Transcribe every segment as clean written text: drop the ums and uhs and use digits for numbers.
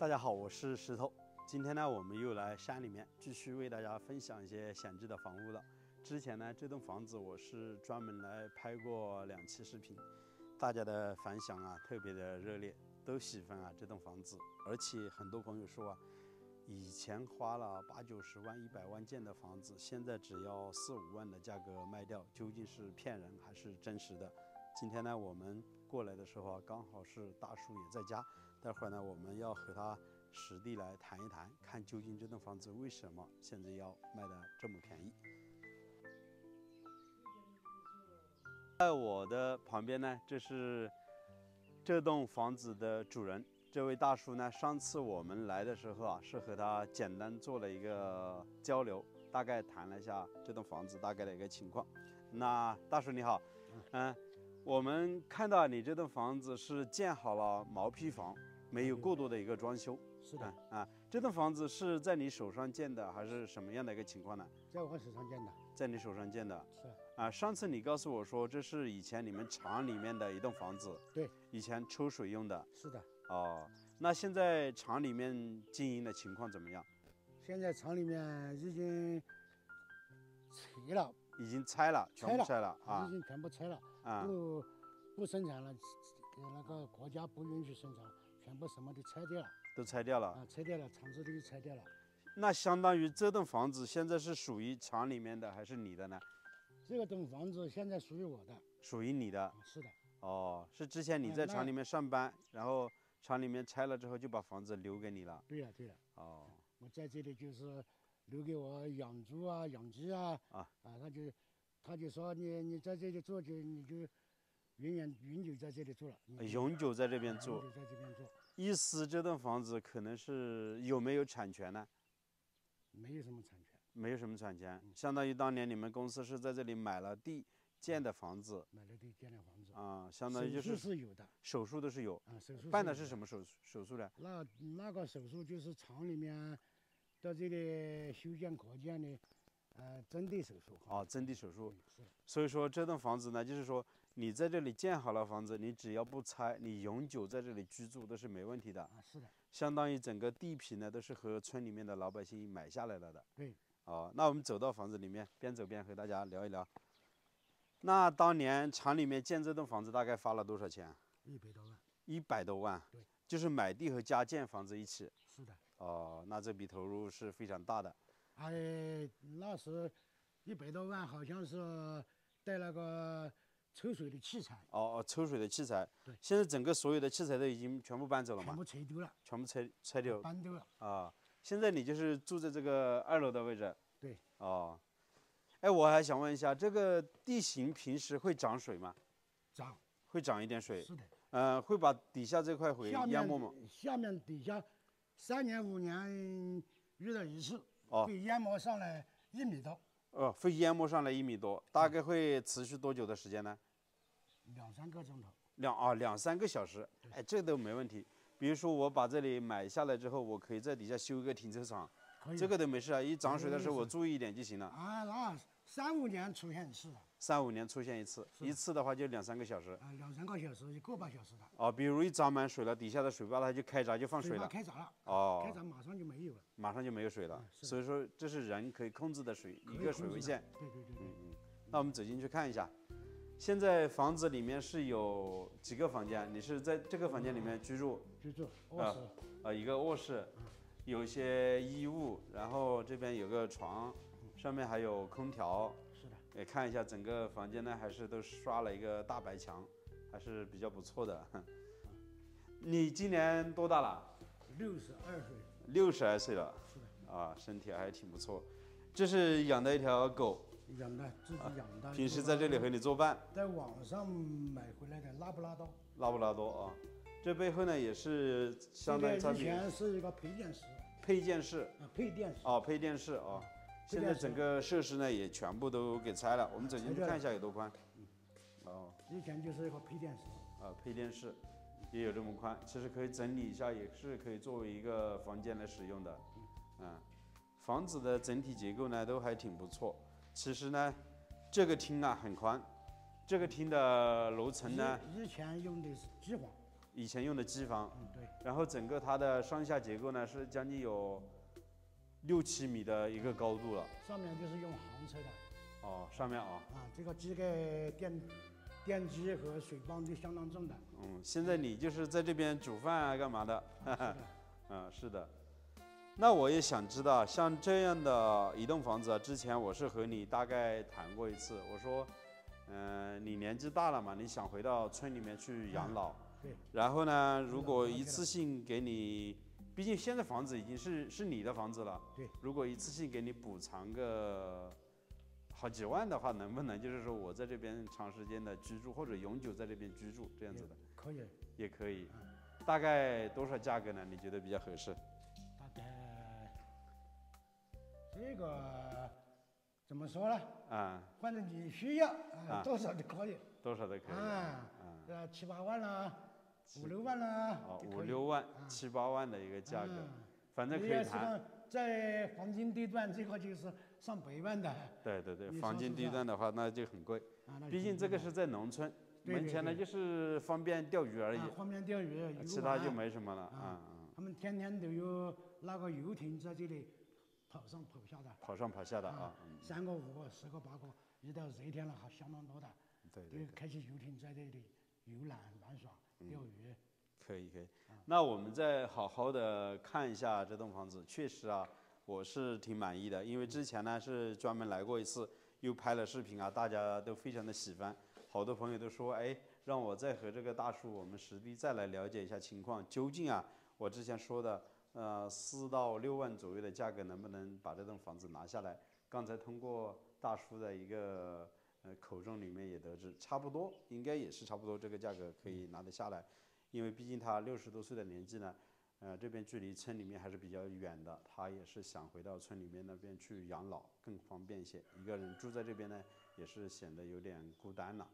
大家好，我是石头。今天呢，我们又来山里面继续为大家分享一些闲置的房屋了。之前呢，这栋房子我是专门来拍过2期视频，大家的反响啊特别的热烈，都喜欢啊这栋房子。而且很多朋友说啊，以前花了80、90万、100万建的房子，现在只要4、5万的价格卖掉，究竟是骗人还是真实的？今天呢，我们过来的时候啊，刚好是大叔也在家。待会儿呢，我们要和他实地来谈一谈，看究竟这栋房子为什么现在要卖的这么便宜。在我的旁边呢，这是这栋房子的主人，这位大叔呢，上次我们来的时候啊，是和他简单做了一个交流，大概谈了一下这栋房子大概的一个情况。那大叔你好，我们看到你这栋房子是建好了毛坯房，没有过多的一个装修。是的，这栋房子是在你手上建的，还是什么样的一个情况呢？在我手上建的。在你手上建的。是。上次你告诉我说，这是以前你们厂里面的一栋房子。对。以前抽水用的。是的。哦，那现在厂里面经营的情况怎么样？现在厂里面已经拆了。已经拆了，全部拆了啊！已经全部拆了啊！不生产了，那个国家不允许生产，全部什么都拆掉了。都拆掉了啊！拆掉了，厂子都拆掉了。那相当于这栋房子现在是属于厂里面的还是你的呢？这栋房子现在属于我的。属于你的？是的。哦，是之前你在厂里面上班，然后厂里面拆了之后就把房子留给你了。对了，对了。哦，我在这里就是留给我养猪啊、养鸡啊。他就说你在这里做你就永久在这里住了。永久在这边住。永久在这边住。意思这栋房子可能是有没有产权呢？没有什么产权。没有什么产权，相当于当年你们公司是在这里买了地建的房子。买了地建的房子。相当于就是手术是有的。手术都是有。手术办的是什么手术呢？那个手术就是厂里面到这里修建扩建的。针地手术。针地手术。是。所以说这栋房子呢，就是说你在这里建好了房子，你只要不拆，你永久在这里居住都是没问题的。是的。相当于整个地皮呢都是和村里面的老百姓买下来了的。对。那我们走到房子里面，边走边和大家聊一聊。那当年厂里面建这栋房子大概花了多少钱？100多万。100多万。对。就是买地和加建房子一起。是的。那这笔投入是非常大的。那时100多万，好像是带那个抽水的器材。抽水的器材。对。现在整个所有的器材都已经全部搬走了吗？全部拆丢了。全部拆丢。搬丢了。现在你就是住在这个2楼的位置。对。我还想问一下，这个地形平时会涨水吗？涨。会涨一点水。是的。会把底下这块淹没吗？下面底下3年5年遇到一次。会淹没上来1米多。会淹没上来1米多，大概会持续多久的时间呢？2、3个钟头。2、3个小时。这都没问题。比如说我把这里买下来之后，我可以在底下修一个停车场，这个都没事啊。一涨水的时候我注意一点就行了。那3、5年出现一次。3、5年出现一次，一次的话就2、3个小时。2、3个小时，1个把小时的。比如一涨满水了，底下的水坝它就开闸就放水了。开闸了。开闸马上就没有了。马上就没有水了。所以说这是人可以控制的水，一个水位线。对。那我们走进去看一下。现在房子里面是有几个房间？你是在这个房间里面居住？卧室。一个卧室，有一些衣物，然后这边有个床，上面还有空调。是的。也看一下整个房间呢，还是都刷了一个大白墙，还是比较不错的。你今年多大了？62岁。62岁了。是的。身体还挺不错。这是养的一条狗。养的，自己养的。平时在这里和你作伴。在网上买回来的拉布拉多。拉布拉多这背后呢也是相当于以前是一个配件室。配件室。配电室。配电室现在整个设施呢也全部都给拆了，我们走进去看一下有多宽。以前就是一个配电室。配电室也有这么宽，其实可以整理一下，也是可以作为一个房间来使用的。房子的整体结构呢都还挺不错。其实呢，这个厅很宽，这个厅的楼层呢，以前用的是以前用的机房。对。然后整个它的上下结构呢是将近有6-7米的一个高度了。上面就是用行车的。哦，上面这个机盖电机和水泵都相当重的。现在你就是在这边煮饭啊，干嘛的？是的。那我也想知道，像这样的一栋房子，之前我是和你大概谈过一次，我说，你年纪大了嘛，你想回到村里面去养老。对。然后呢，如果一次性给你，毕竟现在房子已经是你的房子了。对。如果一次性给你补偿个好几万的话，能不能就是说我在这边长时间的居住，或者永久在这边居住这样子的？可以。也可以。大概多少价格呢？你觉得比较合适？大概这个怎么说呢？反正你需要多少都可以。多少都可以。7、8万啦，5、6万啦。5、6万、7、8万的一个价格，反正可以谈。在黄金地段，这个就是上百万的。对，黄金地段的话那就很贵，毕竟这个是在农村，门前呢就是方便钓鱼而已。方便钓鱼，其他就没什么了。他们天天都有那个游艇在这里跑上跑下的。跑上跑下的3个、5个、10个、8个，一到热天了还相当多的。对。开起游艇在这里游览玩耍钓鱼。可以。那我们再好好的看一下这栋房子，确实我是挺满意的，因为之前呢是专门来过一次，又拍了视频大家都非常的喜欢，好多朋友都说，让我再和这个大叔我们实地再来了解一下情况，究竟我之前说的4到6万左右的价格能不能把这栋房子拿下来？刚才通过大叔的一个口中里面也得知，差不多应该也是差不多这个价格可以拿得下来。因为毕竟他60多岁的年纪呢，这边距离村里面还是比较远的，他也是想回到村里面那边去养老，更方便一些。一个人住在这边呢，也是显得有点孤单了。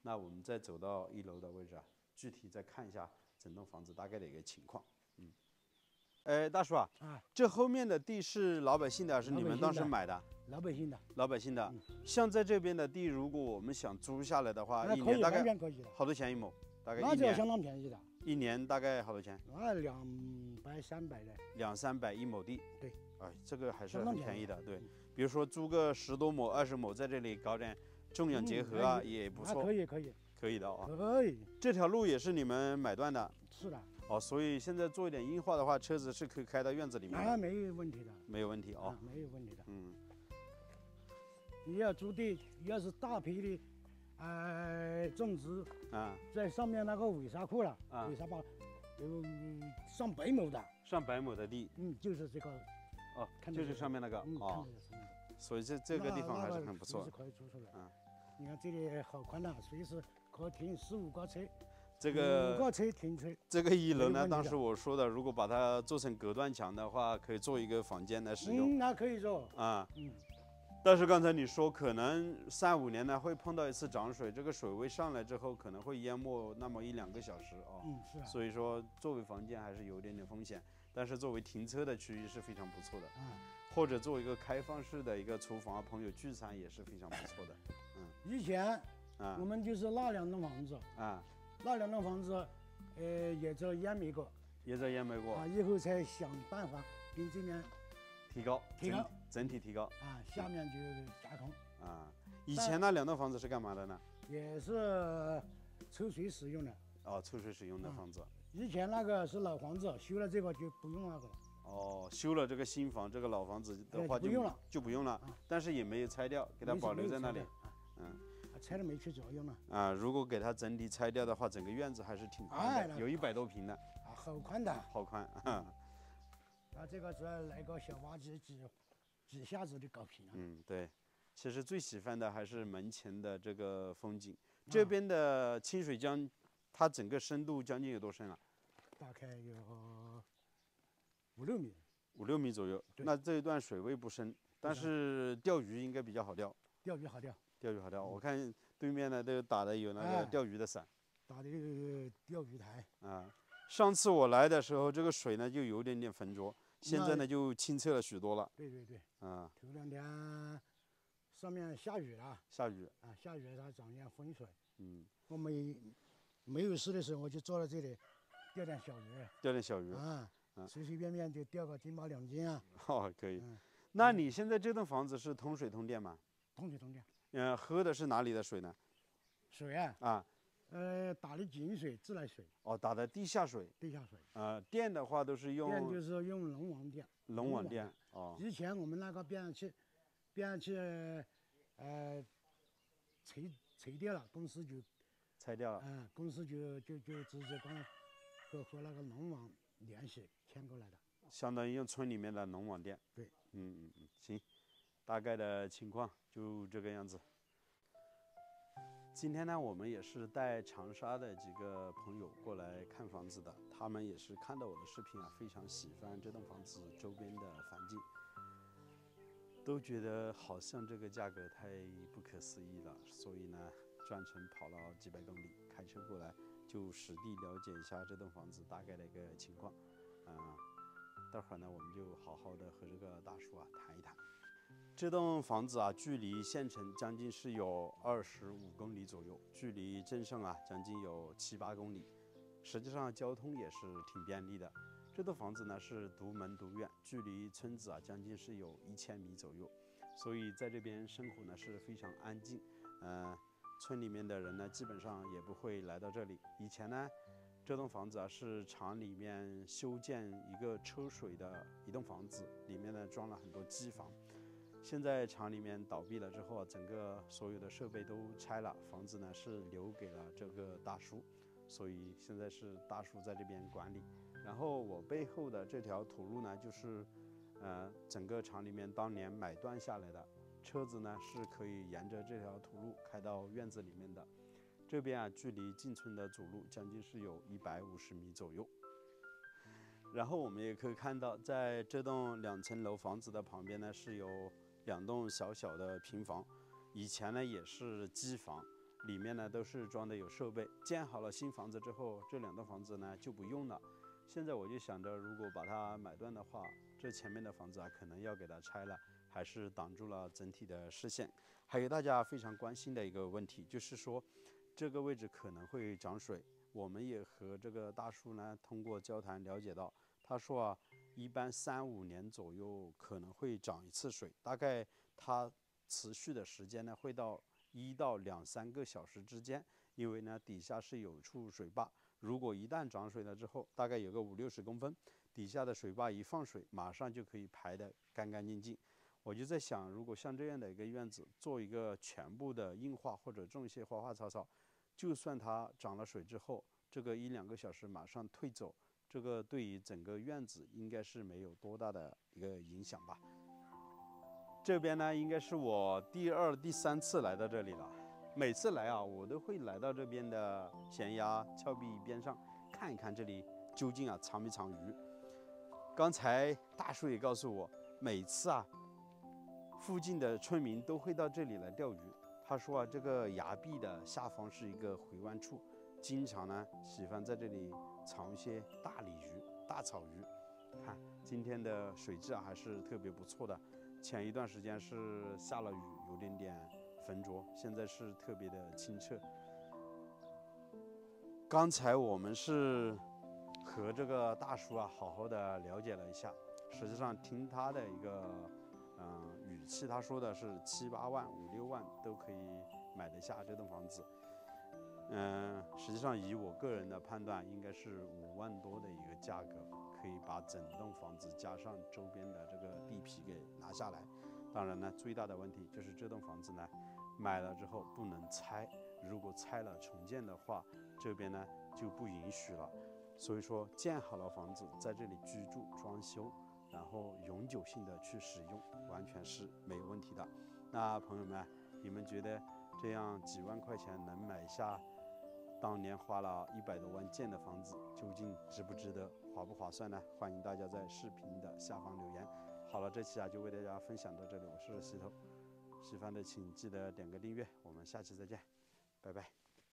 那我们再走到1楼的位置具体再看一下整栋房子大概的一个情况。大叔这后面的地是老百姓的还是你们当时买的？老百姓的。老百姓的。像在这边的地，如果我们想租下来的话，一年大概好多钱一亩？大概那就相当便宜的。一年大概好多钱？那200、300的。2、300一亩地。对。这个还是很便宜的。对。比如说租个10多亩、20亩，在这里搞点种养结合也不错。可以。可以的可以。这条路也是你们买断的？是的。所以现在做一点硬化的话，车子是可以开到院子里面。没有问题的。没有问题没有问题的。你要租地，要是大批的。种植在上面那个尾沙库了，尾沙坝有上百亩的。上百亩的地。就是这个。就是上面那个。所以这个地方还是很不错。是可以租出来。你看这里好宽的，随时可停4、5个车。这个5个车停车。这个1楼呢，当时我说的，如果把它做成隔断墙的话，可以做一个房间来使用。那可以做。但是刚才你说可能3、5年呢会碰到一次涨水，这个水位上来之后可能会淹没那么1、2个小时是。所以说作为房间还是有一点点风险，但是作为停车的区域是非常不错的。或者做一个开放式的一个厨房，朋友聚餐也是非常不错的。以前我们就是那2栋房子那2栋房子也在淹没过。以后才想办法跟这边提高整体提高下面就加工以前那2栋房子是干嘛的呢？也是抽水使用的。抽水使用的房子。以前那个是老房子，修了这个就不用那个了。修了这个新房，这个老房子的话就不用了，但是也没有拆掉，给它保留在那里。拆了没去作用了。如果给它整体拆掉的话，整个院子还是挺宽的，有100多平的。好宽的。好宽。这个主要来个小挖机几下子就搞平了。对。其实最喜欢的还是门前的这个风景。这边的清水江，它整个深度将近有多深啊？大概有5、6米。5、6米左右。那这一段水位不深，但是钓鱼应该比较好钓。钓鱼好钓。我看对面呢都打的有那个钓鱼的伞。打的有钓鱼台。上次我来的时候，这个水呢就有点浑浊，现在呢就清澈了许多了。对。头2天上面下雨了。下雨它涨点风水。我们没有事的时候，我就坐在这里钓点小鱼。钓点小鱼啊，随随便便就钓个1斤8、2斤啊。哦，可以。那你现在这栋房子是通水通电吗？通水通电。喝的是哪里的水呢？水啊。打的井水、自来水。哦，打的地下水。地下水。电的话都是用。电就是用龙王电。龙王电。哦。以前我们那个变压器，拆掉了，公司就拆掉了。公司就直接和那个龙王联系牵过来的。相当于用村里面的龙网电。对。行，大概的情况就这个样子。今天呢，我们也是带长沙的几个朋友过来看房子的，他们也是看到我的视频非常喜欢这栋房子周边的环境，都觉得好像这个价格太不可思议了，所以呢，专程跑了几百公里，开车过来，就实地了解一下这栋房子大概的一个情况。待会儿呢，我们就好好的和这个大叔谈一谈。这栋房子距离县城将近是有25公里左右，距离镇上将近有7、8公里，实际上交通也是挺便利的。这栋房子呢是独门独院，距离村子将近是有1000米左右，所以在这边生活呢是非常安静。村里面的人呢基本上也不会来到这里。以前呢，这栋房子是厂里面修建一个抽水的一栋房子，里面呢装了很多机房。现在厂里面倒闭了之后，整个所有的设备都拆了，房子呢是留给了这个大叔，所以现在是大叔在这边管理。然后我背后的这条土路呢，就是整个厂里面当年买断下来的，车子呢是可以沿着这条土路开到院子里面的。这边距离进村的主路将近是有150米左右。然后我们也可以看到，在这栋2层楼房子的旁边呢，是有2栋小小的平房，以前呢也是机房，里面呢都是装的有设备。建好了新房子之后，这2栋房子呢就不用了。现在我就想着，如果把它买断的话，这前面的房子可能要给它拆了，还是挡住了整体的视线。还有大家非常关心的一个问题，就是说这个位置可能会涨水。我们也和这个大叔呢通过交谈了解到，他说一般3、5年左右可能会涨一次水，大概它持续的时间呢会到1到2、3个小时之间，因为呢底下是有处水坝，如果一旦涨水了之后，大概有个50-60公分，底下的水坝一放水，马上就可以排得干干净净。我就在想，如果像这样的一个院子，做一个全部的硬化或者种一些花花草草，就算它涨了水之后，这个1、2个小时马上退走，这个对于整个院子应该是没有多大的一个影响吧。这边呢，应该是我第2、第3次来到这里了。每次来我都会来到这边的悬崖峭壁边上看一看这里究竟藏没藏鱼。刚才大叔也告诉我，每次附近的村民都会到这里来钓鱼。他说这个崖壁的下方是一个回弯处，经常呢喜欢在这里藏一些大鲤鱼、大草鱼。看今天的水质还是特别不错的，前一段时间是下了雨，有点浑浊，现在是特别的清澈。刚才我们是和这个大叔好好的了解了一下，实际上听他的一个语气，他说的是7、8万、5、6万都可以买得下这栋房子。实际上以我个人的判断，应该是5万多的一个价格，可以把整栋房子加上周边的这个地皮给拿下来。当然呢，最大的问题就是这栋房子呢，买了之后不能拆，如果拆了重建的话，这边呢就不允许了。所以说建好了房子在这里居住装修，然后永久性的去使用，完全是没有问题的。那朋友们，你们觉得这样几万块钱能买下当年花了100多万建的房子，究竟值不值得，划不划算呢？欢迎大家在视频的下方留言。好了，这期就为大家分享到这里，我是石头，喜欢的请记得点个订阅，我们下期再见，拜拜。